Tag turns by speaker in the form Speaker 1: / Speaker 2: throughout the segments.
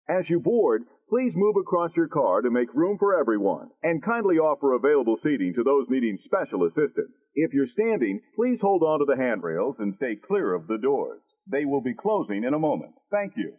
Speaker 1: As you board, please move across your car to make room for everyone, and kindly offer available seating to those needing special assistance. If you're standing, please hold on to the handrails and stay clear of the doors. They will be closing in a moment. Thank you.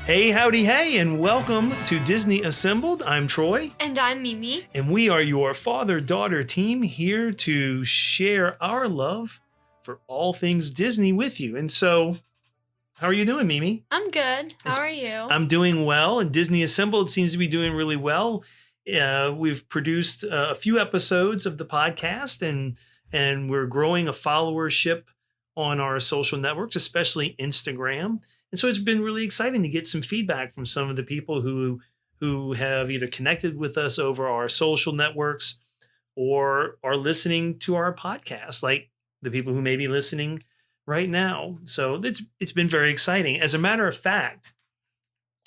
Speaker 2: Hey, howdy, hey, and welcome to Disney Assembled. I'm Troy.
Speaker 3: And I'm Mimi.
Speaker 2: And we are your father-daughter team here to share our love for all things Disney with you. And so, how are you doing, Mimi?
Speaker 3: I'm good. How are you?
Speaker 2: I'm doing well, and Disney Assembled seems to be doing really well. We've produced a few episodes of the podcast, and we're growing a followership on our social networks, especially Instagram. And so it's been really exciting to get some feedback from some of the people who have either connected with us over our social networks or are listening to our podcast, like the people who may be listening right now. So it's been very exciting. As a matter of fact,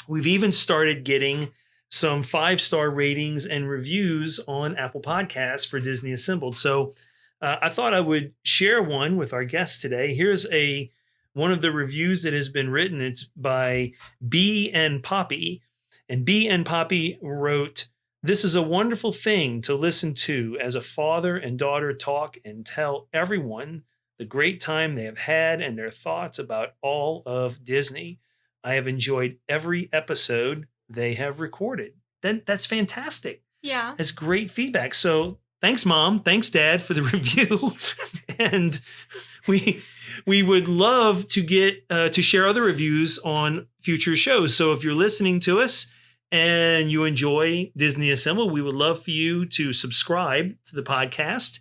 Speaker 2: we've even started getting some 5-star ratings and reviews on Apple Podcasts for Disney Assembled. So I thought I would share one with our guests today. Here's one of the reviews that has been written. It's by B and Poppy. And B and Poppy wrote, "This is a wonderful thing to listen to as a father and daughter talk and tell everyone the great time they have had and their thoughts about all of Disney. I have enjoyed every episode they have recorded." That's fantastic.
Speaker 3: Yeah.
Speaker 2: That's great feedback. So thanks, Mom. Thanks, Dad, for the review. And we would love to get to share other reviews on future shows. So if you're listening to us and you enjoy Disney Assembled, we would love for you to subscribe to the podcast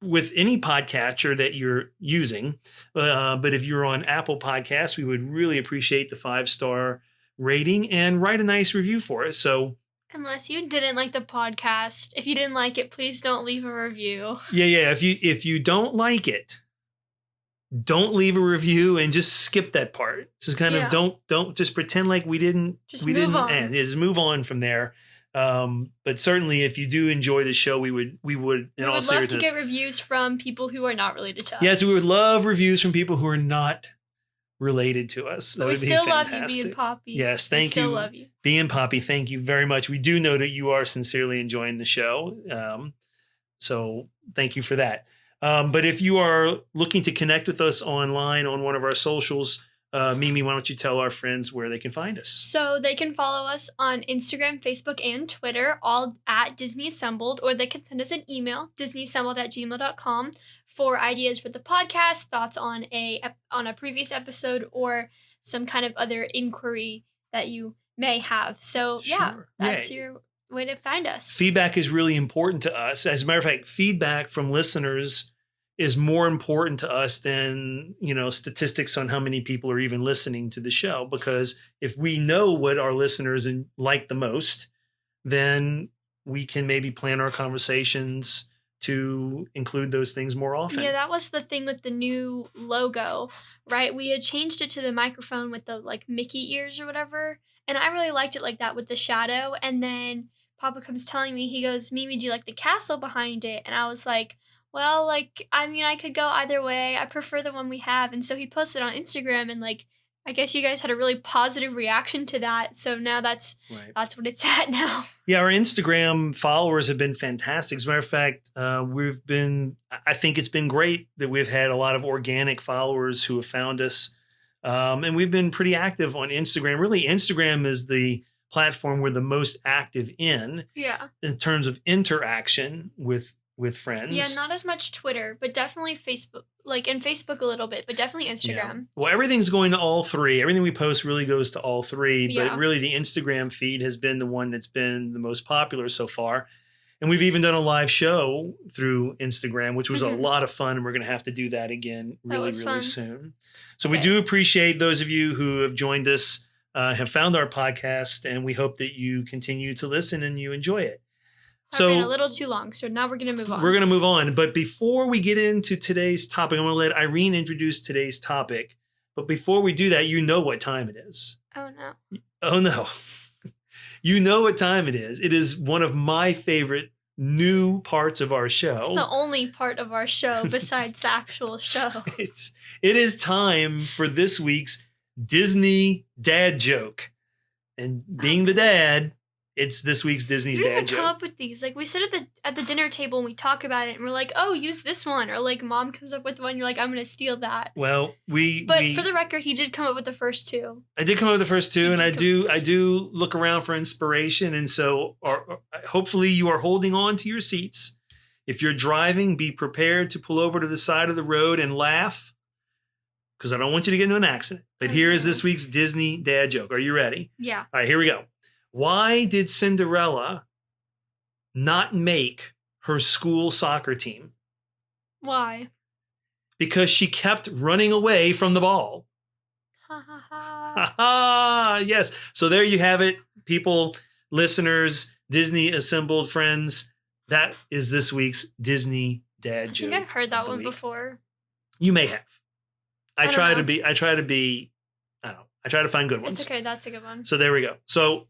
Speaker 2: with any podcatcher that you're using. But if you're on Apple Podcasts, we would really appreciate the 5-star rating and write a nice review for us. So
Speaker 3: unless you didn't like the podcast, if you didn't like it, please don't leave a review.
Speaker 2: Yeah. If you don't like it, don't leave a review and just skip that part. Just kind of don't just pretend like we didn't.
Speaker 3: Just move on.
Speaker 2: Just move on from there. But certainly, if you do enjoy the show, we would in all seriousness
Speaker 3: love to get reviews from people who are not related to us.
Speaker 2: Yes, we would love reviews from people who are not related to us. That would be fantastic.
Speaker 3: We still love you, B and Poppy.
Speaker 2: Yes, thank you.
Speaker 3: Still love you,
Speaker 2: B and Poppy. Thank you very much. We do know that you are sincerely enjoying the show. So thank you for that. But if you are looking to connect with us online on one of our socials, Mimi, why don't you tell our friends where they can find us?
Speaker 3: So they can follow us on Instagram, Facebook, and Twitter, all at Disney Assembled, or they can send us an email, disneyassembled@gmail.com, for ideas for the podcast, thoughts on a previous episode, or some kind of other inquiry that you may have. So that's your way to find us.
Speaker 2: Feedback is really important to us. As a matter of fact, feedback from listeners is more important to us than, statistics on how many people are even listening to the show. Because if we know what our listeners like the most, then we can maybe plan our conversations to include those things more often.
Speaker 3: Yeah, that was the thing with the new logo, right? We had changed it to the microphone with the Mickey ears or whatever. And I really liked it like that with the shadow. And then Papa comes telling me, he goes, "Mimi, do you like the castle behind it?" And I was like, well, I could go either way. I prefer the one we have. And so he posted on Instagram, and I guess you guys had a really positive reaction to that. So now that's what it's at now.
Speaker 2: Yeah, our Instagram followers have been fantastic. As a matter of fact, I think it's been great that we've had a lot of organic followers who have found us. And we've been pretty active on Instagram. Really, Instagram is the platform we're the most active in terms of interaction with with friends.
Speaker 3: Yeah, not as much Twitter, but definitely Facebook. Like, in Facebook a little bit, but definitely Instagram.
Speaker 2: Yeah. Well, everything's going to all three. Everything we post really goes to all three.
Speaker 3: Yeah.
Speaker 2: But really, the Instagram feed has been the one that's been the most popular so far. And we've even done a live show through Instagram, which was a lot of fun. And we're going to have to do that again really soon. So we do appreciate those of you who have joined us, have found our podcast, and we hope that you continue to listen and you enjoy it.
Speaker 3: I've been a little too long, so now we're going to move on.
Speaker 2: We're going to move on. But before we get into today's topic, I'm going to let Irene introduce today's topic. But before we do that, you know what time it is.
Speaker 3: Oh, no.
Speaker 2: Oh, no. You know what time it is. It is one of my favorite new parts of our show.
Speaker 3: It's the only part of our show besides the actual show.
Speaker 2: It is time for this week's Disney dad joke. And being the dad, it's this week's Disney's dad joke.
Speaker 3: Come up with these. Like, we sit at the dinner table and we talk about it, and we're like, "Oh, use this one," or like, Mom comes up with one, you're like, "I'm gonna steal that."
Speaker 2: Well,
Speaker 3: But for the record, he did come up with the first two.
Speaker 2: I did come up with the first two, and I do look around for inspiration, and so hopefully you are holding on to your seats. If you're driving, be prepared to pull over to the side of the road and laugh, because I don't want you to get into an accident. But here is this week's Disney dad joke. Are you ready?
Speaker 3: Yeah.
Speaker 2: All right, here we go. Why did Cinderella not make her school soccer team?
Speaker 3: Why?
Speaker 2: Because she kept running away from the ball.
Speaker 3: Ha ha ha.
Speaker 2: Ha ha! Yes. So there you have it, people, listeners, Disney assembled friends. That is this week's Disney dad joke.
Speaker 3: I think I've heard that one before.
Speaker 2: You may have. I try to find good ones.
Speaker 3: It's okay. That's a good one.
Speaker 2: So there we go. So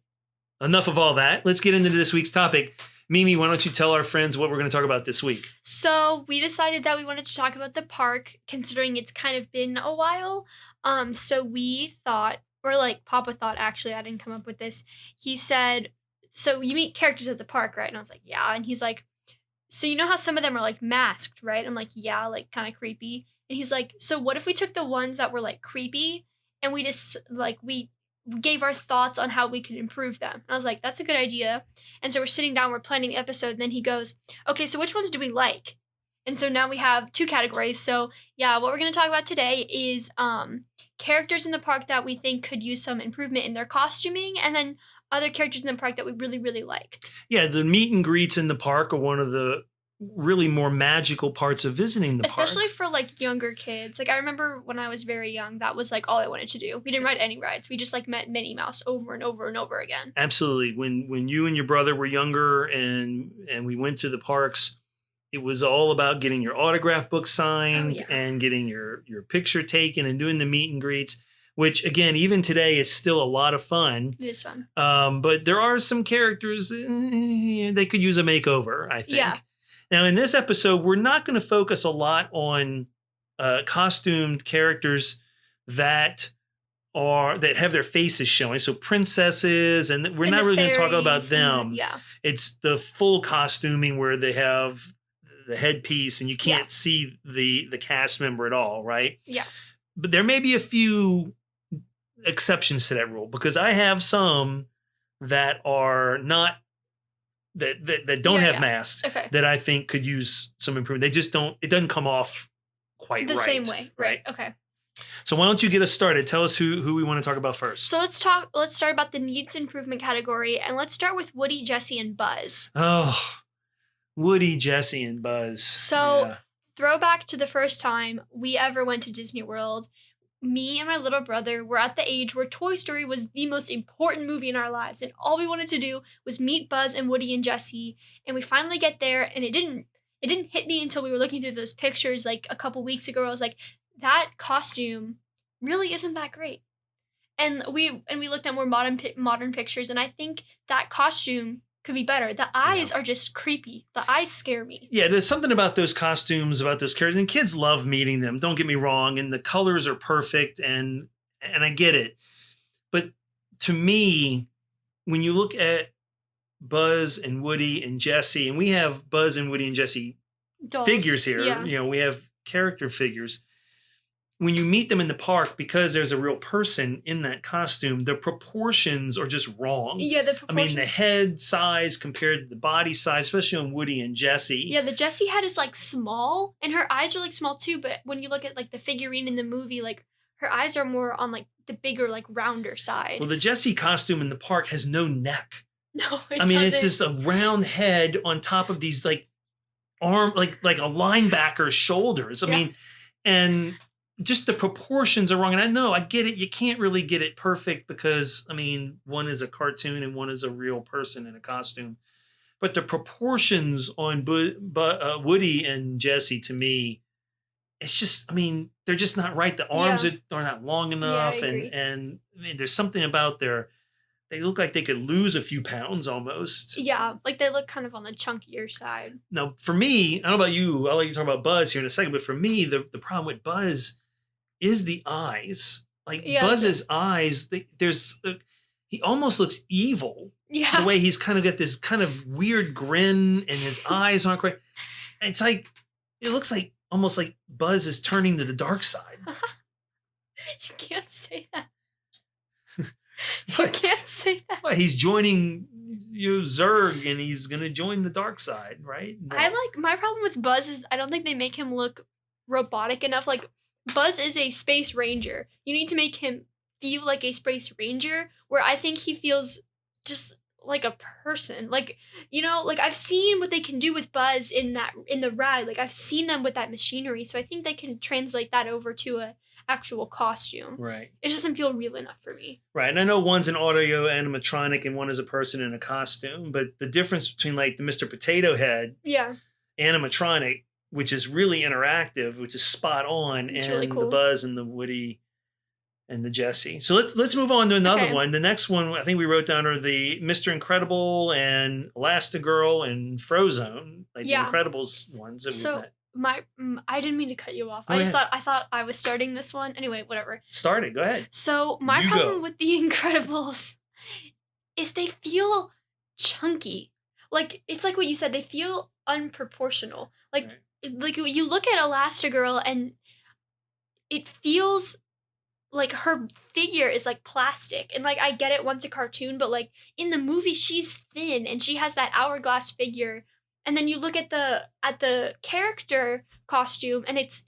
Speaker 2: enough of all that. Let's get into this week's topic. Mimi, why don't you tell our friends what we're going to talk about this week?
Speaker 3: So we decided that we wanted to talk about the park, considering it's kind of been a while. So we thought, or like Papa thought, actually, I didn't come up with this. He said, so you meet characters at the park, right? And I was like, yeah. And he's like, so you know how some of them are like masked, right? I'm like, yeah, like kind of creepy. And he's like, so what if we took the ones that were like creepy and we just like, we gave our thoughts on how we could improve them. And I was like, that's a good idea. And so we're sitting down, we're planning the episode. And then he goes, okay, so which ones do we like? And so now we have two categories. So yeah, what we're going to talk about today is characters in the park that we think could use some improvement in their costuming, and then other characters in the park that we really, really liked.
Speaker 2: Yeah, the meet and greets in the park are one of the really more magical parts of visiting the park.
Speaker 3: Especially for like younger kids. Like I remember when I was very young, that was like all I wanted to do. We didn't ride any rides. We just like met Minnie Mouse over and over and over again.
Speaker 2: Absolutely. When you and your brother were younger and we went to the parks, it was all about getting your autograph book signed and getting your picture taken and doing the meet and greets, which again, even today is still a lot of fun.
Speaker 3: It is fun.
Speaker 2: But there are some characters, they could use a makeover, I think.
Speaker 3: Yeah.
Speaker 2: Now, in this episode, we're not going to focus a lot on costumed characters that have their faces showing. So princesses, and we're not really going to talk about them. It's the full costuming where they have the headpiece and you can't see the cast member at all, right?
Speaker 3: Yeah.
Speaker 2: But there may be a few exceptions to that rule, because I have some that are not that don't have masks that I think could use some improvement. They just don't, it doesn't come off quite
Speaker 3: the same way. Right. Okay.
Speaker 2: So why don't you get us started? Tell us who we want to talk about first.
Speaker 3: So let's start about the needs improvement category, and let's start with Woody, Jessie, and Buzz.
Speaker 2: Oh, Woody, Jessie, and Buzz.
Speaker 3: So throwback to the first time we ever went to Disney World. Me and my little brother were at the age where Toy Story was the most important movie in our lives, and all we wanted to do was meet Buzz and Woody and Jessie. And we finally get there, and it didn't hit me until we were looking through those pictures like a couple weeks ago. I was like, that costume really isn't that great. And we looked at more modern pictures, and I think that costume could be better. The eyes are just creepy. The eyes scare me. Yeah,
Speaker 2: there's something about those costumes, about those characters, and kids love meeting them. Don't get me wrong, and the colors are perfect, and I get it. But to me, when you look at Buzz and Woody and Jessie, and we have Buzz and Woody and Jessie
Speaker 3: dolls.
Speaker 2: Figures here.
Speaker 3: Yeah.
Speaker 2: You know, we have character figures. when you meet them in the park, because there's a real person in that costume, the proportions are just wrong.
Speaker 3: Yeah, the
Speaker 2: I
Speaker 3: proportions.
Speaker 2: mean, the head size compared to the body size, especially on Woody and Jessie.
Speaker 3: Yeah, the Jessie head is like small, and her eyes are like small too. But when you look at like the figurine in the movie, like her eyes are more on like the bigger, like rounder side.
Speaker 2: Well, the Jessie costume in the park has no neck.
Speaker 3: No,
Speaker 2: I mean, it's just a round head on top of these like arm, like a linebacker's shoulders. I mean, and just the proportions are wrong. And I know, I get it. You can't really get it perfect because, I mean, one is a cartoon and one is a real person in a costume. But the proportions on Woody and Jessie, to me, it's just, I mean, they're just not right. The arms are not long enough.
Speaker 3: I agree.
Speaker 2: And I mean, there's something about they look like they could lose a few pounds almost.
Speaker 3: Yeah, like they look kind of on the chunkier side.
Speaker 2: Now, for me, I don't know about you, I'll let you talk about Buzz here in a second, but for me, the problem with Buzz is the eyes. Like Buzz's eyes, he almost looks evil.
Speaker 3: Yeah.
Speaker 2: The way he's kind of got this kind of weird grin and his eyes aren't quite. It's like, it looks like almost like Buzz is turning to the dark side.
Speaker 3: You can't say that. You can't say that.
Speaker 2: Well, he's joining Zurg and he's going to join the dark side, right? No.
Speaker 3: My problem with Buzz is I don't think they make him look robotic enough. Like, Buzz is a space ranger. You need to make him feel like a space ranger, where I think he feels just like a person. Like, you know, like I've seen what they can do with Buzz in the ride. Like, I've seen them with that machinery, so I think they can translate that over to a actual costume.
Speaker 2: Right.
Speaker 3: It doesn't feel real enough for me.
Speaker 2: Right. And I know one's an audio animatronic and one is a person in a costume, but the difference between like the Mr. Potato Head animatronic, which is really interactive, which is spot on,
Speaker 3: it's
Speaker 2: and
Speaker 3: really cool.
Speaker 2: The Buzz and the Woody and the Jessie. So let's move on to another one. The next one I think we wrote down are the Mr. Incredible and Elastigirl and Frozone, like the Incredibles ones that we've met.
Speaker 3: I didn't mean to cut you off.
Speaker 2: Go
Speaker 3: I
Speaker 2: ahead.
Speaker 3: thought I was starting this one. Anyway, whatever.
Speaker 2: Start it. Go ahead.
Speaker 3: So my problem with the Incredibles is they feel chunky. Like, it's like what you said. They feel unproportional. Like, like you look at Elastigirl and it feels like her figure is like plastic. And like, I get it once a cartoon, but like in the movie, she's thin and she has that hourglass figure. And then you look at the character costume and it's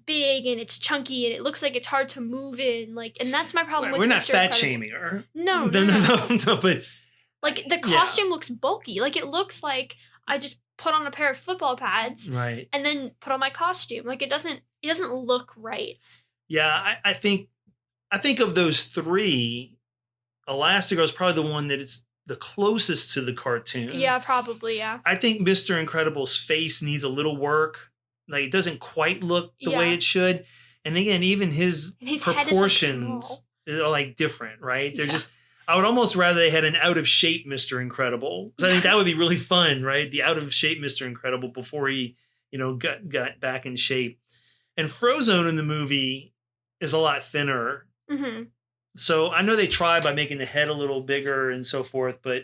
Speaker 3: big and it's chunky and it looks like it's hard to move in. Like, and that's my problem with
Speaker 2: We're not
Speaker 3: Mr.
Speaker 2: fat
Speaker 3: Incredible.
Speaker 2: shaming her.
Speaker 3: No,
Speaker 2: But
Speaker 3: like the costume looks bulky. Like, it looks like I just put on a pair of football pads and then put on my costume. Like, it doesn't look right.
Speaker 2: Yeah, I think of those three, Elastigirl is probably the one that is the closest to the cartoon.
Speaker 3: Yeah, probably, yeah.
Speaker 2: I think Mr. Incredible's face needs a little work. Like, it doesn't quite look the way it should. And again, even his proportions are like different, right? They're just, I would almost rather they had an out of shape Mr. Incredible. Because I think that would be really fun, right? The out of shape Mr. Incredible before he, got back in shape. And Frozone in the movie is a lot thinner.
Speaker 3: Mm-hmm.
Speaker 2: So I know they try by making the head a little bigger and so forth, but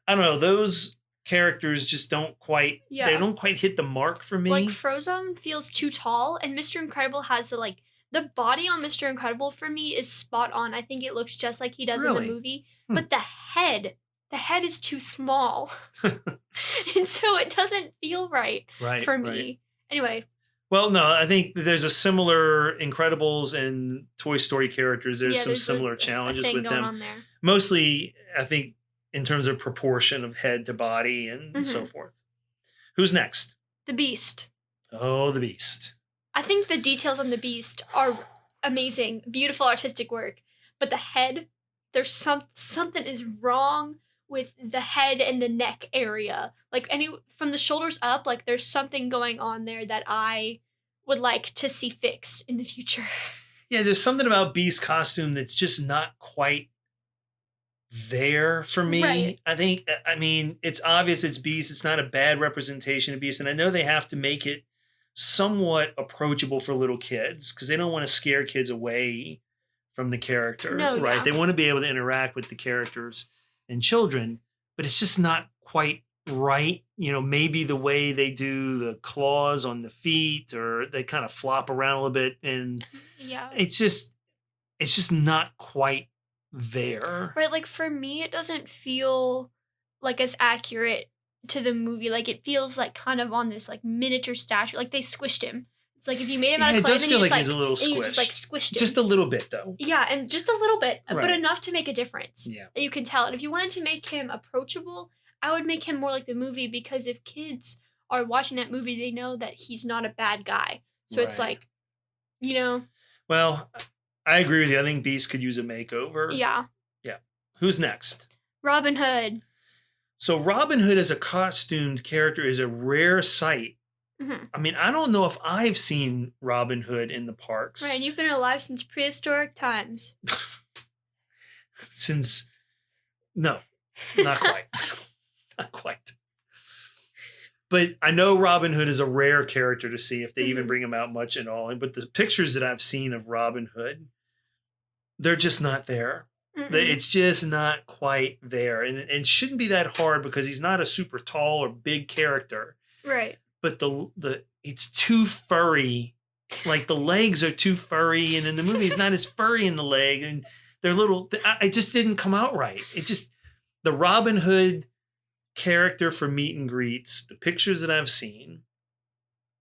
Speaker 2: I don't know, those characters just don't quite they don't quite hit the mark for me.
Speaker 3: Like, Frozone feels too tall, and Mr. Incredible has the body on Mr. Incredible for me is spot on. I think it looks just like he does in the movie. But the head is too small. And so it doesn't feel right for me. Anyway.
Speaker 2: Well, no, I think there's a similar Incredibles and Toy Story characters. There's some similar challenges with them.
Speaker 3: On there.
Speaker 2: Mostly, I think, in terms of proportion of head to body and so forth. Who's next?
Speaker 3: The Beast.
Speaker 2: Oh, the Beast.
Speaker 3: I think the details on the Beast are amazing, beautiful artistic work. But the head, there's something is wrong with the head and the neck area. Like, from the shoulders up, like, there's something going on there that I would like to see fixed in the future.
Speaker 2: Yeah, there's something about Beast's costume that's just not quite there for me.
Speaker 3: Right.
Speaker 2: I mean, it's obvious it's Beast. It's not a bad representation of Beast. And I know they have to make it somewhat approachable for little kids because they don't want to scare kids away from the character, right? Yeah. They want to be able to interact with the characters and children, but it's just not quite right. Maybe the way they do the claws on the feet, or they kind of flop around a little bit, and
Speaker 3: Yeah.
Speaker 2: it's just not quite there.
Speaker 3: Right, like for me, it doesn't feel like it's accurate to the movie. Like it feels like kind of on this like miniature statue. Like they squished him. It's like if you made him out
Speaker 2: Yeah,
Speaker 3: of
Speaker 2: it
Speaker 3: clay,
Speaker 2: does
Speaker 3: then
Speaker 2: feel
Speaker 3: you
Speaker 2: like
Speaker 3: just
Speaker 2: he's a little
Speaker 3: and you just like
Speaker 2: squished.
Speaker 3: squished him.
Speaker 2: Just a little bit, though.
Speaker 3: Yeah, and just a little bit, but
Speaker 2: Right.
Speaker 3: enough to make a difference.
Speaker 2: Yeah.
Speaker 3: That you can tell. And if you wanted to make him approachable, I would make him more like the movie, because if kids are watching that movie, they know that he's not a bad guy. So it's
Speaker 2: Right.
Speaker 3: like,
Speaker 2: Well, I agree with you. I think Beast could use a makeover.
Speaker 3: yeah.
Speaker 2: Yeah. Who's next?
Speaker 3: Robin Hood.
Speaker 2: So Robin Hood as a costumed character is a rare sight.
Speaker 3: Mm-hmm.
Speaker 2: I mean, I don't know if I've seen Robin Hood in the parks.
Speaker 3: Right, and you've been alive since prehistoric times.
Speaker 2: No, not quite. Not quite. But I know Robin Hood is a rare character to see, if they even bring him out much at all. But the pictures that I've seen of Robin Hood, they're just not there.
Speaker 3: Mm-mm.
Speaker 2: It's just not quite there. And it shouldn't be that hard, because he's not a super tall or big character.
Speaker 3: Right.
Speaker 2: But it's too furry. Like the legs are too furry, and in the movie it's not as furry in the leg, and they're little. It just didn't come out right. The Robin Hood character for meet and greets, the pictures that I've seen,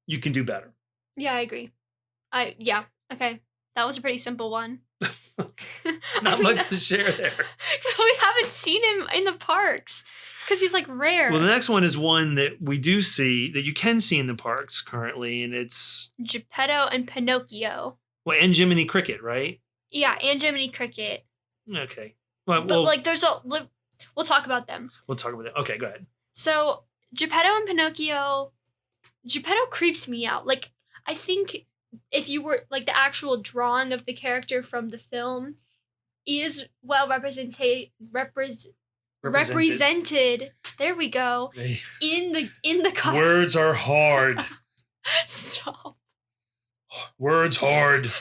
Speaker 2: you can do better.
Speaker 3: Yeah, I agree. Yeah. Okay. That was a pretty simple one.
Speaker 2: Not much to share there.
Speaker 3: We haven't seen him in the parks because he's like rare.
Speaker 2: Well, the next one is one that we do see, that you can see in the parks currently, and it's
Speaker 3: Geppetto and Pinocchio.
Speaker 2: Well, and Jiminy Cricket, right?
Speaker 3: Yeah, and Jiminy Cricket.
Speaker 2: Okay. Well,
Speaker 3: but like, we'll talk about them.
Speaker 2: We'll talk about it. Okay, go ahead.
Speaker 3: So Geppetto and Pinocchio, Geppetto creeps me out. Like, I think if you were like the actual drawing of the character from the film is well represented. There we go. In the costume.
Speaker 2: Words are hard.
Speaker 3: Stop.
Speaker 2: Words hard.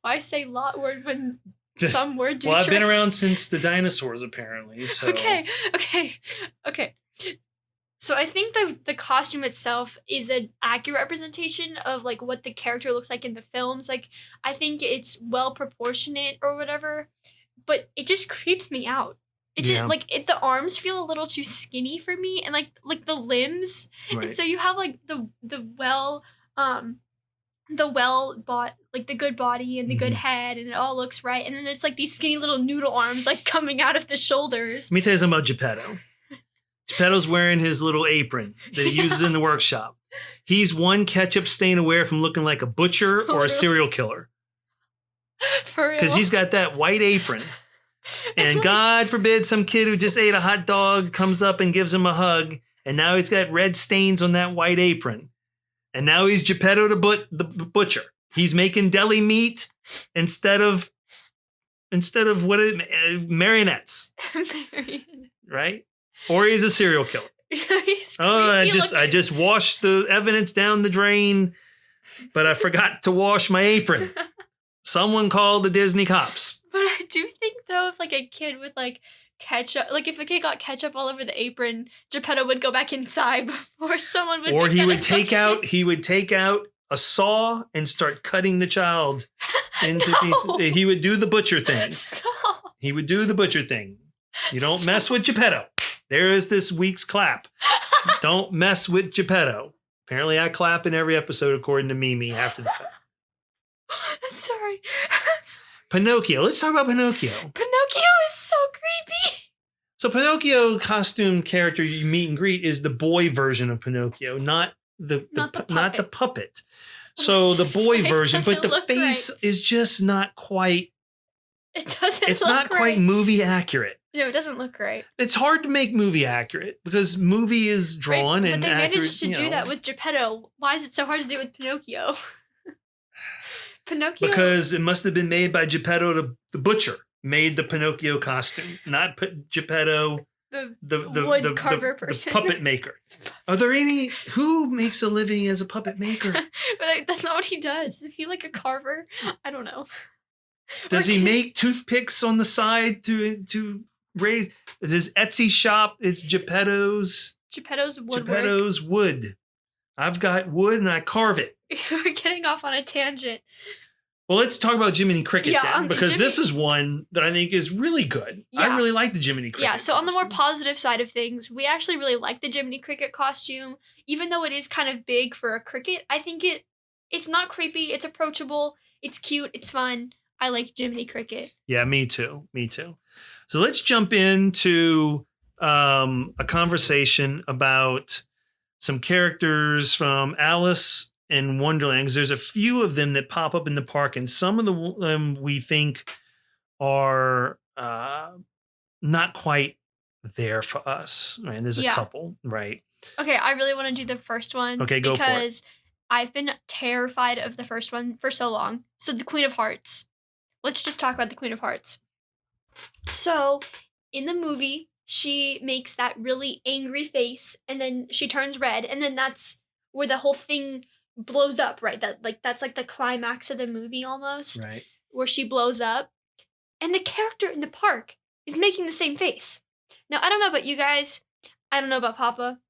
Speaker 3: Why say lot word when some word do
Speaker 2: Well, I've
Speaker 3: trick?
Speaker 2: been around since the dinosaurs, apparently. So
Speaker 3: Okay. So I think the costume itself is an accurate representation of like what the character looks like in the films. Like, I think it's well proportionate or whatever, but it just creeps me out. It just the arms feel a little too skinny for me, and like the limbs.
Speaker 2: Right.
Speaker 3: And so you have like the good body and the good head, and it all looks right, and then it's like these skinny little noodle arms like coming out of the shoulders.
Speaker 2: Let me tell you something about Geppetto. Geppetto's wearing his little apron that he uses in the workshop. He's one ketchup stain away from looking like a butcher or a serial killer.
Speaker 3: For real.
Speaker 2: Because he's got that white apron. And God forbid some kid who just ate a hot dog comes up and gives him a hug, and now he's got red stains on that white apron. And now he's Geppetto the butcher. He's making deli meat instead of marionettes. Right? Or he's a serial killer. I just washed the evidence down the drain, but I forgot to wash my apron. Someone called the Disney cops.
Speaker 3: But I do think though, if like a kid with like ketchup, like if a kid got ketchup all over the apron, Geppetto would go back inside before someone would.
Speaker 2: Or he would take out a saw and start cutting the child into pieces. He would do the butcher thing.
Speaker 3: Stop.
Speaker 2: He would do the butcher thing. You don't mess with Geppetto. There is this week's clap. Don't mess with Geppetto. Apparently I clap in every episode according to Mimi after the fact.
Speaker 3: I'm sorry.
Speaker 2: Pinocchio. Let's talk about Pinocchio.
Speaker 3: Pinocchio is so creepy.
Speaker 2: So Pinocchio costume character you meet and greet is the boy version of Pinocchio, not the puppet. So the boy version, but the face is just not quite.
Speaker 3: It doesn't.
Speaker 2: It's not quite movie accurate.
Speaker 3: No, it doesn't look right.
Speaker 2: It's hard to make movie accurate because movie is drawn and
Speaker 3: but they
Speaker 2: accurate,
Speaker 3: managed to do that with Geppetto. Why is it so hard to do with Pinocchio? Pinocchio.
Speaker 2: Because it must have been made by Geppetto the butcher. Made the Pinocchio costume, not Geppetto,
Speaker 3: the wood carver person,
Speaker 2: the puppet maker. Are there any who makes a living as a puppet maker?
Speaker 3: But that's not what he does. Is he like a carver? I don't know.
Speaker 2: Does he make toothpicks on the side to This Etsy shop. It's Geppetto's.
Speaker 3: Geppetto's woodwork.
Speaker 2: Geppetto's wood. I've got wood and I carve it.
Speaker 3: We're getting off on a tangent.
Speaker 2: Well, let's talk about Jiminy Cricket then, because this is one that I think is really good.
Speaker 3: Yeah.
Speaker 2: I really like the Jiminy Cricket
Speaker 3: so on the more
Speaker 2: costume.
Speaker 3: positive side of things, we actually really like the Jiminy Cricket costume. Even though it is kind of big for a cricket, I think it's not creepy. It's approachable. It's cute. It's fun. I like Jiminy Cricket.
Speaker 2: Yeah, me too. So let's jump into a conversation about some characters from Alice in Wonderland, because there's a few of them that pop up in the park, and some of them we think are not quite there for us. Right? There's a couple, right?
Speaker 3: Okay, I really want to do the first one.
Speaker 2: Okay, go for it.
Speaker 3: Because I've been terrified of the first one for so long. So the Queen of Hearts. Let's just talk about the Queen of Hearts. So in the movie, she makes that really angry face, and then she turns red, and then that's where the whole thing blows up, right? That's like the climax of the movie almost,
Speaker 2: right?
Speaker 3: Where she blows up, and the character in the park is making the same face. Now, I don't know about you guys. I don't know about Papa.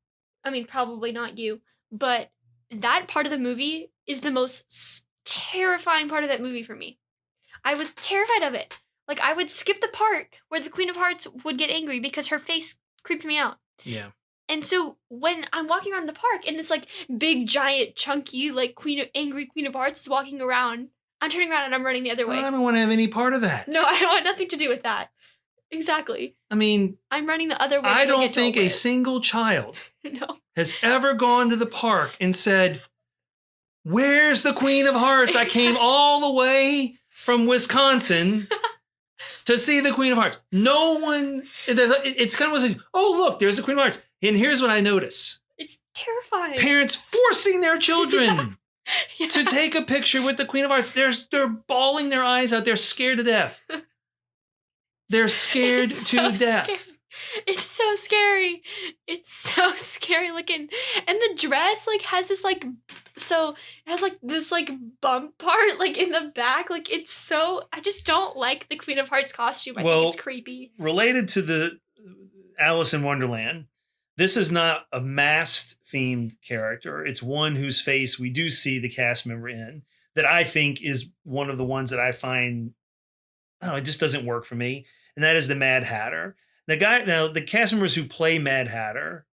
Speaker 3: I mean, probably not you, but that part of the movie is the most terrifying part of that movie for me. I was terrified of it. Like, I would skip the part where the Queen of Hearts would get angry because her face creeped me out.
Speaker 2: Yeah.
Speaker 3: And so when I'm walking around the park and this like big, giant, chunky, like angry Queen of Hearts is walking around, I'm turning around and I'm running the other way.
Speaker 2: I don't want to have any part of that.
Speaker 3: No, I don't want nothing to do with that. Exactly.
Speaker 2: I mean,
Speaker 3: I'm running the other way.
Speaker 2: I don't think a single child has ever gone to the park and said, "Where's the Queen of Hearts? I came all the way from Wisconsin to see the Queen of Hearts." No one, it's kind of like, "Oh, look, there's the Queen of Hearts." And here's what I notice.
Speaker 3: It's terrifying.
Speaker 2: Parents forcing their children to take a picture with the Queen of Hearts. They're bawling their eyes out. They're scared to death. They're scared to death.
Speaker 3: Scary. It's so scary. It's so scary looking. And the dress like has this like, so it has like this like bump part like in the back. Like it's so, I just don't like the Queen of Hearts costume. I think it's creepy.
Speaker 2: Related to the Alice in Wonderland, this is not a masked themed character. It's one whose face we do see the cast member in, that I think is one of the ones that I find, it just doesn't work for me. And that is the Mad Hatter. The cast members who play Mad Hatter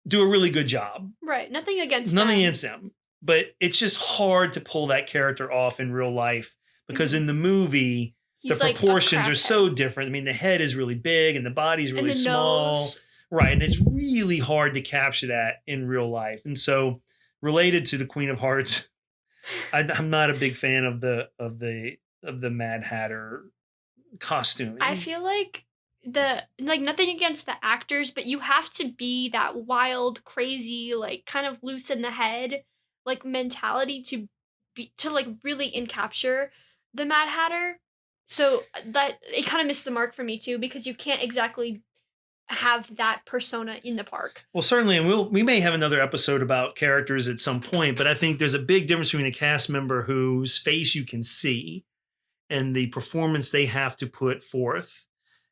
Speaker 2: do a really good job.
Speaker 3: Right. Nothing against
Speaker 2: them. But it's just hard to pull that character off in real life because in the movie, the proportions are so different. I mean, the head is really big and the body's really small. Nose. Right. And it's really hard to capture that in real life. And so related to the Queen of Hearts, I'm not a big fan of the Mad Hatter costuming.
Speaker 3: I feel like nothing against the actors, but you have to be that wild, crazy, like kind of loose in the head, like mentality to like really capture the Mad Hatter. So that it kind of missed the mark for me too, because you can't exactly have that persona in the park.
Speaker 2: Well, certainly, and we may have another episode about characters at some point, but I think there's a big difference between a cast member whose face you can see and the performance they have to put forth,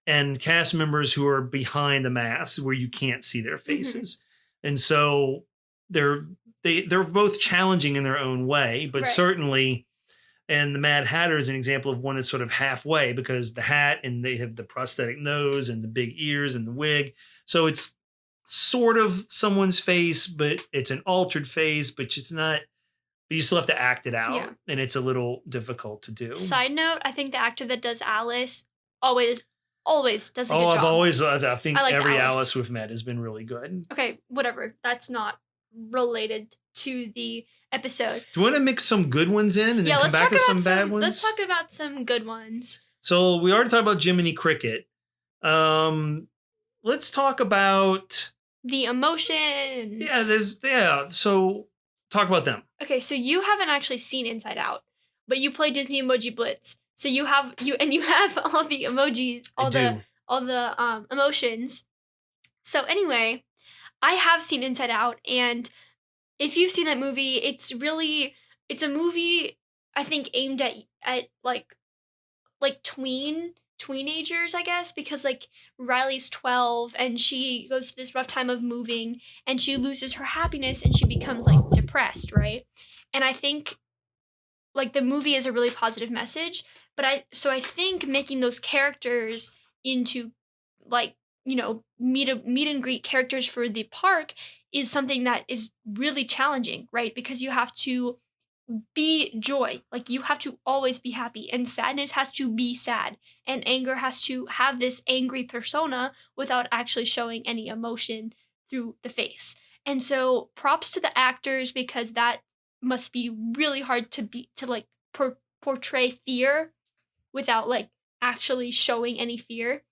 Speaker 2: and cast members who are behind the mask where you can't see their faces. Mm-hmm. And so they're both challenging in their own way, but certainly, and the Mad Hatter is an example of one that's sort of halfway, because the hat and they have the prosthetic nose and the big ears and the wig. So it's sort of someone's face, but it's an altered face, but it's not, but you still have to act it out. Yeah. And it's a little difficult to do.
Speaker 3: Side note, I think the actor that does Alice always does a good job.
Speaker 2: I think every Alice we've met has been really good.
Speaker 3: Okay, whatever. That's not related to the episode.
Speaker 2: Do you want to mix some good ones in and then come back to some bad ones?
Speaker 3: Let's talk about some good ones.
Speaker 2: So we already talked about Jiminy Cricket. Let's talk about
Speaker 3: the emotions.
Speaker 2: So talk about them.
Speaker 3: Okay, so you haven't actually seen Inside Out, but you play Disney Emoji Blitz. So you have all the emojis, all the emotions. So anyway, I have seen Inside Out, and if you've seen that movie, it's a movie I think aimed at like tween teenagers, I guess, because like Riley's 12 and she goes through this rough time of moving and she loses her happiness and she becomes like depressed, right? And I think like the movie is a really positive message, but I think making those characters into like, meet and greet characters for the park is something that is really challenging, right? Because you have to be joy. Like you have to always be happy, and sadness has to be sad, and anger has to have this angry persona without actually showing any emotion through the face. And so props to the actors, because that must be really hard to like portray fear without like actually showing any fear.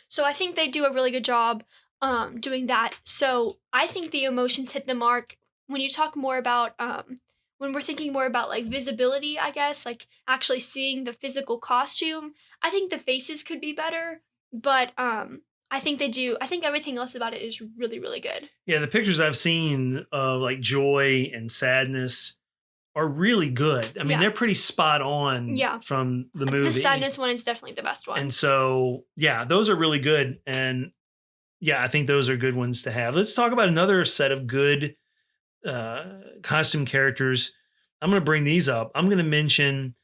Speaker 3: So I think they do a really good job doing that. So I think the emotions hit the mark when you talk more about when we're thinking more about like visibility, I guess, like actually seeing the physical costume. I think the faces could be better, but I think they do. I think everything else about it is really, really good.
Speaker 2: Yeah, the pictures I've seen of like joy and sadness are really good. I mean,
Speaker 3: Yeah.
Speaker 2: they're pretty spot on from the movie.
Speaker 3: The sadness one is definitely the best one.
Speaker 2: And so, yeah, those are really good. And yeah, I think those are good ones to have. Let's talk about another set of good costume characters. I'm going to bring these up. I'm going to mention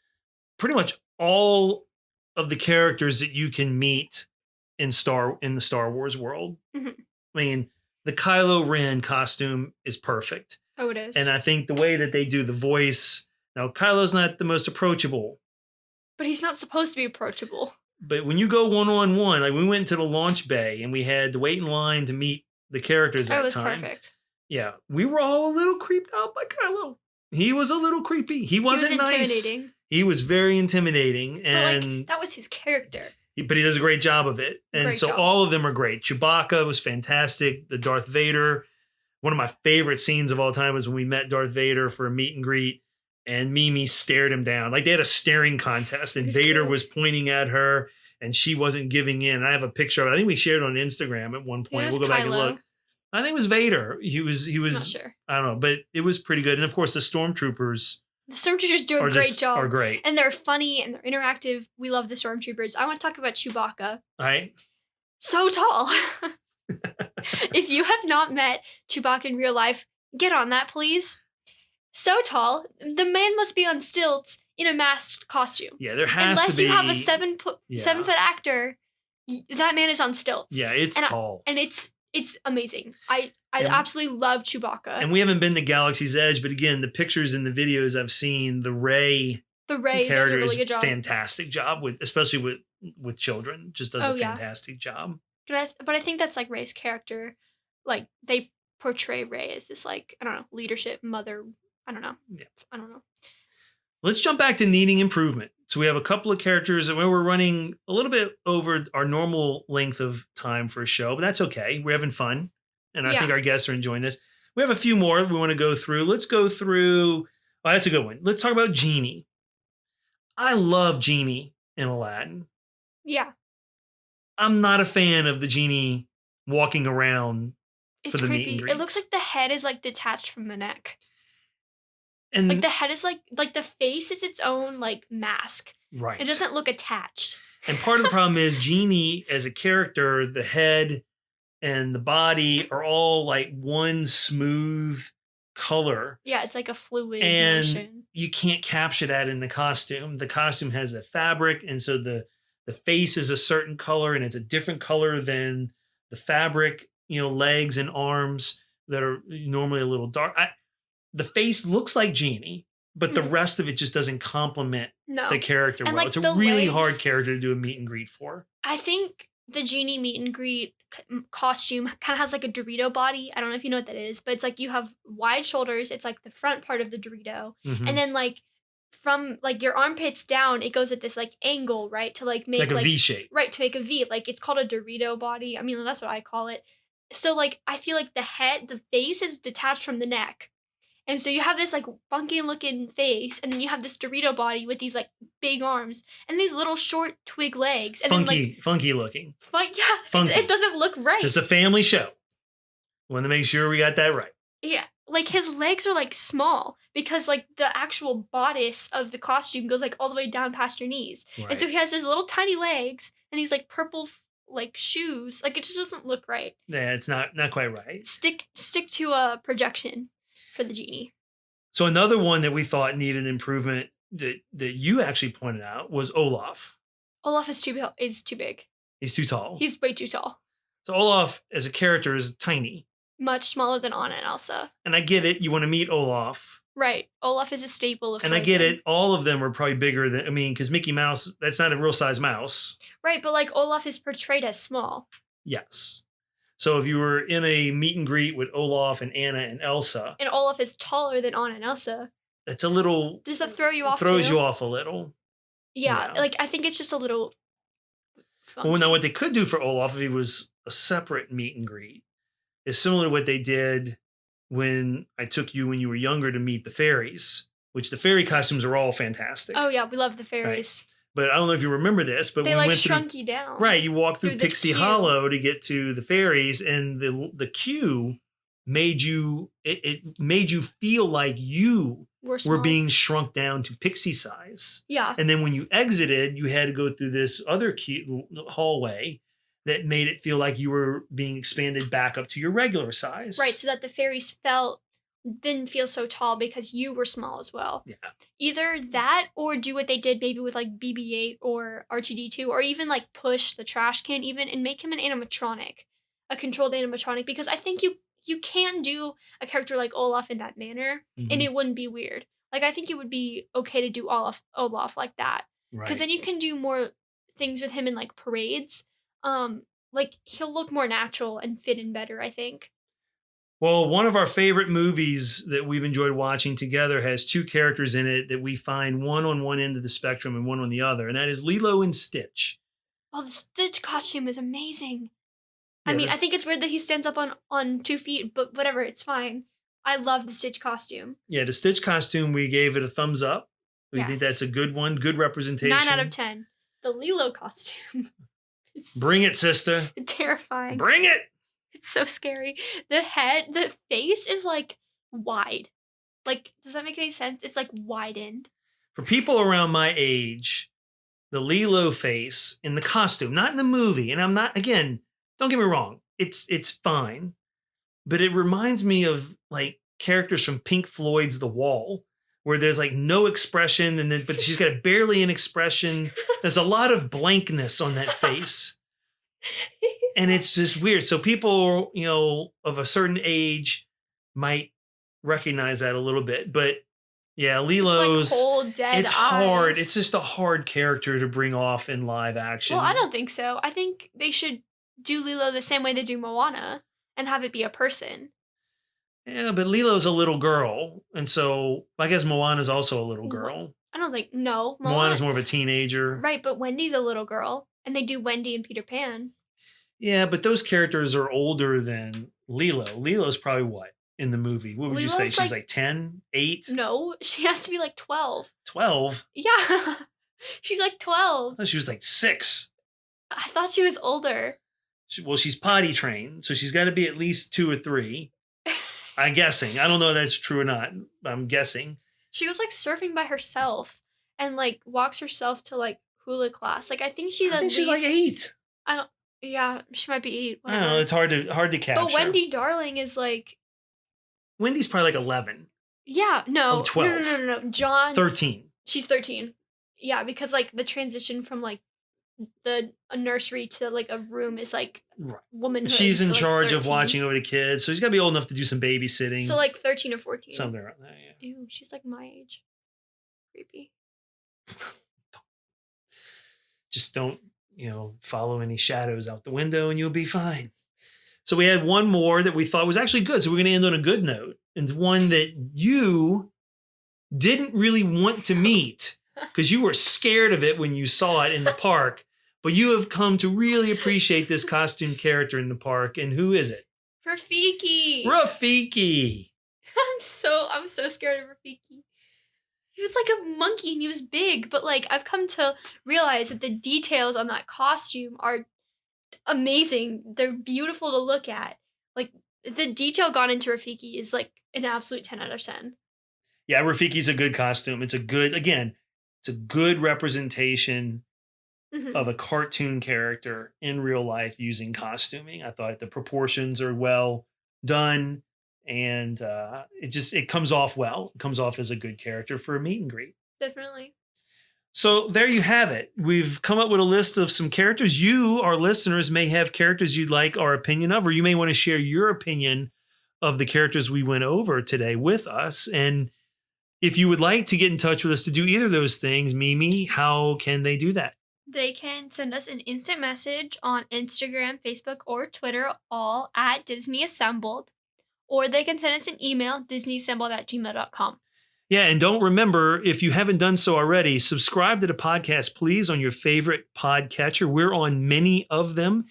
Speaker 2: pretty much all of the characters that you can meet in the Star Wars world.
Speaker 3: Mm-hmm.
Speaker 2: I mean, the Kylo Ren costume is perfect.
Speaker 3: Oh, it is.
Speaker 2: And I think the way that they do the voice, now Kylo's not the most approachable.
Speaker 3: But he's not supposed to be approachable.
Speaker 2: But when you go one-on-one, like we went to the launch bay and we had to wait in line to meet the characters that time.
Speaker 3: That was perfect.
Speaker 2: Yeah, we were all a little creeped out by Kylo. He was a little creepy. He wasn't nice. He was very intimidating. And
Speaker 3: but like, that was his character.
Speaker 2: But he does a great job of it. And so all of them are great. Chewbacca was fantastic. The Darth Vader. One of my favorite scenes of all time was when we met Darth Vader for a meet and greet and Mimi stared him down. Like they had a staring contest and Vader was pointing at her and she wasn't giving in. I have a picture of it. I think we shared it on Instagram at one point. We'll go back and look. I think it was Vader. He was,
Speaker 3: not sure.
Speaker 2: I don't know, but it was pretty good. And of course the Stormtroopers.
Speaker 3: The Stormtroopers do a great job.
Speaker 2: Are great.
Speaker 3: And they're funny and they're interactive. We love the Stormtroopers. I want to talk about Chewbacca.
Speaker 2: All right.
Speaker 3: So tall. If you have not met Chewbacca in real life, get on that, please. So tall. The man must be on stilts in a masked costume.
Speaker 2: Yeah, there has
Speaker 3: Unless
Speaker 2: to be.
Speaker 3: you have a 7-foot actor, that man is on stilts.
Speaker 2: Yeah, it's tall.
Speaker 3: And it's amazing. I absolutely love Chewbacca.
Speaker 2: And we haven't been to Galaxy's Edge, but again, the pictures and the videos I've seen, the Rey
Speaker 3: does a really good job.
Speaker 2: Fantastic job especially with children. Just does a fantastic job.
Speaker 3: But I think that's like Rey's character. Like they portray Rey as this like, I don't know, leadership mother. I don't know.
Speaker 2: Yeah.
Speaker 3: I don't know.
Speaker 2: Let's jump back to needing improvement. So we have a couple of characters where we're running a little bit over our normal length of time for a show, but that's okay. We're having fun. And I think our guests are enjoying this. We have a few more we want to go through. Let's go through. Oh, that's a good one. Let's talk about Genie. I love Genie in Aladdin.
Speaker 3: Yeah.
Speaker 2: I'm not a fan of the genie walking around for the meet and greet.
Speaker 3: It looks like the head is like detached from the neck.
Speaker 2: And
Speaker 3: like the head is like the face is its own like mask.
Speaker 2: Right.
Speaker 3: It doesn't look attached.
Speaker 2: And part of the problem is Genie as a character, the head and the body are all like one smooth color.
Speaker 3: Yeah, it's like a fluid
Speaker 2: motion. You can't capture that in the costume. The costume has a fabric, and so the face is a certain color and it's a different color than the fabric, legs and arms that are normally a little dark. The face looks like Genie, but the rest of it just doesn't complement the character well. It's a really hard character to do a meet and greet for.
Speaker 3: I think the Genie meet and greet costume kind of has like a Dorito body. I don't know if you know what that is, but it's like you have wide shoulders. It's like the front part of the Dorito. Mm-hmm. And then like from like your armpits down, it goes at this like angle, right? To like make
Speaker 2: like a V shape.
Speaker 3: Right, to make a V. Like it's called a Dorito body. I mean, that's what I call it. So like I feel like the face is detached from the neck. And so you have this like funky looking face, and then you have this Dorito body with these like big arms and these little short twig legs. And
Speaker 2: funky looking.
Speaker 3: Funky. It doesn't look right.
Speaker 2: It's a family show. Want to make sure we got that right.
Speaker 3: Yeah. like his legs are like small because like the actual bodice of the costume goes like all the way down past your knees.
Speaker 2: Right.
Speaker 3: And so he has his little tiny legs and these like purple like shoes. Like it just doesn't look right.
Speaker 2: Yeah, it's not quite right.
Speaker 3: Stick to a projection for the genie.
Speaker 2: So another one that we thought needed improvement that you actually pointed out was Olaf.
Speaker 3: Olaf is too big.
Speaker 2: He's too tall.
Speaker 3: He's way too tall.
Speaker 2: So Olaf as a character is tiny.
Speaker 3: Much smaller than Anna and Elsa.
Speaker 2: And I get it. You want to meet Olaf.
Speaker 3: Right. Olaf is a staple of
Speaker 2: And
Speaker 3: Frozen.
Speaker 2: I get it. All of them are probably bigger than, because Mickey Mouse, that's not a real size mouse.
Speaker 3: Right, but like Olaf is portrayed as small.
Speaker 2: Yes. So if you were in a meet and greet with Olaf and Anna and Elsa.
Speaker 3: And Olaf is taller than Anna and Elsa.
Speaker 2: That's a little.
Speaker 3: Does that throw you off
Speaker 2: Throws
Speaker 3: too?
Speaker 2: you off a little.
Speaker 3: Yeah, like I think it's just a little funky.
Speaker 2: Well, now what they could do for Olaf if he was a separate meet and greet is similar to what they did when I took you when you were younger to meet the fairies, which the fairy costumes are all fantastic.
Speaker 3: Oh yeah, we love the fairies.
Speaker 2: Right. But I don't know if you remember this, but
Speaker 3: they
Speaker 2: we
Speaker 3: like
Speaker 2: went
Speaker 3: shrunk
Speaker 2: through,
Speaker 3: you down.
Speaker 2: Right, you walked through
Speaker 3: the
Speaker 2: Pixie
Speaker 3: queue.
Speaker 2: Hollow to get to the fairies, and the queue made you it made you feel like you were being shrunk down to pixie size.
Speaker 3: Yeah.
Speaker 2: And then when you exited, you had to go through this other hallway that made it feel like you were being expanded back up to your regular size.
Speaker 3: Right, so that the fairies didn't feel so tall because you were small as well.
Speaker 2: Yeah.
Speaker 3: Either that or do what they did maybe with like BB-8 or R2-D2 or even like push the trash can even and make him an animatronic, a controlled animatronic, because I think you can do a character like Olaf in that manner and it wouldn't be weird. Like I think it would be okay to do Olaf like that. Because then you can do more things with him in like parades. Like he'll look more natural and fit in better, I think.
Speaker 2: Well, one of our favorite movies that we've enjoyed watching together has two characters in it that we find one on one end of the spectrum and one on the other, and that is Lilo and Stitch.
Speaker 3: Oh, the Stitch costume is amazing.
Speaker 2: Yeah,
Speaker 3: I mean, I think it's weird that he stands up on 2 feet, but whatever, it's fine. I love the Stitch costume.
Speaker 2: Yeah, the Stitch costume, we gave it a thumbs up. We think that's a good one, good representation.
Speaker 3: 9 out of 10. The Lilo costume.
Speaker 2: Bring it, sister.
Speaker 3: Terrifying.
Speaker 2: Bring it.
Speaker 3: It's so scary. The face is like wide. Like, does that make any sense? It's like widened.
Speaker 2: For people around my age, the Lilo face in the costume, not in the movie, and I'm not, again, don't get me wrong, it's fine, but it reminds me of like characters from Pink Floyd's The Wall, where there's like no expression, but she's got barely an expression. There's a lot of blankness on that face. And it's just weird. So people, of a certain age might recognize that a little bit. But yeah, Lilo's,
Speaker 3: it's like cold, dead
Speaker 2: it's
Speaker 3: eyes.
Speaker 2: hard. It's just a hard character to bring off in live action.
Speaker 3: Well, I don't think so. I think they should do Lilo the same way they do Moana and have it be a person.
Speaker 2: Yeah, but Lilo's a little girl. And so I guess Moana's also a little girl.
Speaker 3: I don't think, no.
Speaker 2: Moana's more of a teenager.
Speaker 3: Right, but Wendy's a little girl. And they do Wendy and Peter Pan.
Speaker 2: Yeah, but those characters are older than Lilo. Lilo's probably what in the movie? What would you say? She's like 10, 8?
Speaker 3: No, she has to be like 12.
Speaker 2: 12?
Speaker 3: Yeah. She's like 12.
Speaker 2: I thought she was like 6.
Speaker 3: I thought she was older.
Speaker 2: Well, she's potty trained, so she's got to be at least 2 or 3. I'm guessing. I don't know if that's true or not. I'm guessing.
Speaker 3: She goes like surfing by herself and like walks herself to like hula class. Like I think she's
Speaker 2: she's like 8.
Speaker 3: Yeah, she might be 8. Whatever.
Speaker 2: I don't know. It's hard to capture.
Speaker 3: But Wendy Darling is like.
Speaker 2: Wendy's probably like 11.
Speaker 3: Yeah, no.
Speaker 2: 12.
Speaker 3: No. John.
Speaker 2: 13.
Speaker 3: She's 13. Yeah, because like the transition from like a nursery to like a room is like womanhood.
Speaker 2: She's in charge
Speaker 3: 13.
Speaker 2: of watching over the kids, so she's got to be old enough to do some babysitting.
Speaker 3: So like 13 or 14.
Speaker 2: Something around there, yeah.
Speaker 3: Ew, she's like my age. Creepy.
Speaker 2: Just don't, follow any shadows out the window and you'll be fine. So we had one more that we thought was actually good. So we're going to end on a good note. And one that you didn't really want to meet because you were scared of it when you saw it in the park. But you have come to really appreciate this costume character in the park. And who is it?
Speaker 3: Rafiki.
Speaker 2: Rafiki.
Speaker 3: I'm so scared of Rafiki. He was like a monkey and he was big, but like I've come to realize that the details on that costume are amazing. They're beautiful to look at. Like the detail gone into Rafiki is like an absolute 10 out of 10.
Speaker 2: Yeah, Rafiki's a good costume. It's a good representation of a cartoon character in real life using costuming. I thought the proportions are well done, and it comes off well. It comes off as a good character for a meet and greet.
Speaker 3: Definitely.
Speaker 2: So there you have it. We've come up with a list of some characters. You, our listeners, may have characters you'd like our opinion of, or you may want to share your opinion of the characters we went over today with us. And if you would like to get in touch with us to do either of those things, Mimi, how can they do that?
Speaker 3: They can send us an instant message on Instagram, Facebook, or Twitter, all at Disney Assembled. Or they can send us an email, disneyassembled@gmail.com.
Speaker 2: Yeah, and don't remember, if you haven't done so already, subscribe to the podcast, please, on your favorite podcatcher. We're on many of them.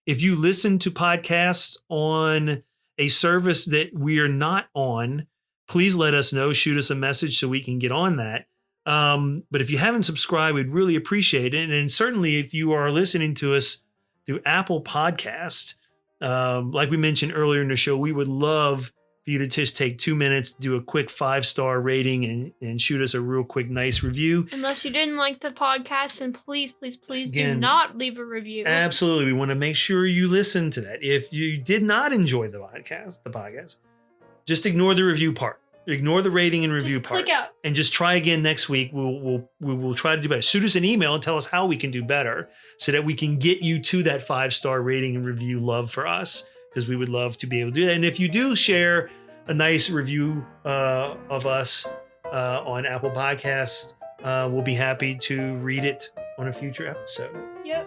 Speaker 2: If you listen to podcasts on a service that we are not on, please let us know. Shoot us a message so we can get on that. But if you haven't subscribed, we'd really appreciate it. And certainly if you are listening to us through Apple Podcasts, like we mentioned earlier in the show, we would love for you to just take 2 minutes, do a quick 5-star rating and shoot us a real quick, nice review.
Speaker 3: Unless you didn't like the podcast, then please do not leave a review.
Speaker 2: Absolutely. We want to make sure you listen to that. If you did not enjoy the podcast, just ignore the review part. Ignore the rating and review
Speaker 3: just
Speaker 2: part.
Speaker 3: Click out.
Speaker 2: And just try again next week. We will try to do better. Shoot us an email and tell us how we can do better so that we can get you to that 5-star rating and review love for us, because we would love to be able to do that. And if you do share a nice review of us on Apple Podcasts, we'll be happy to read it on a future episode.
Speaker 3: Yep.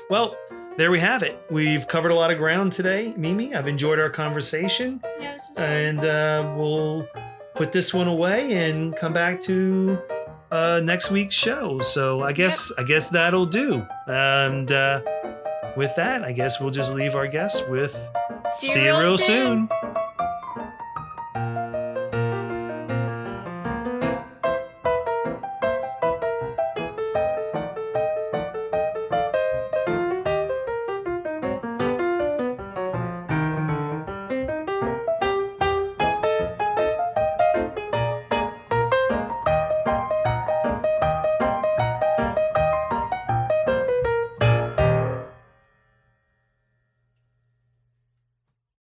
Speaker 2: Well, there we have it. We've covered a lot of ground today, Mimi. I've enjoyed our conversation.
Speaker 3: Yeah, this was
Speaker 2: And we'll put this one away and come back to next week's show. So I guess that'll do. And with that, I guess we'll just leave our guests with see you real soon.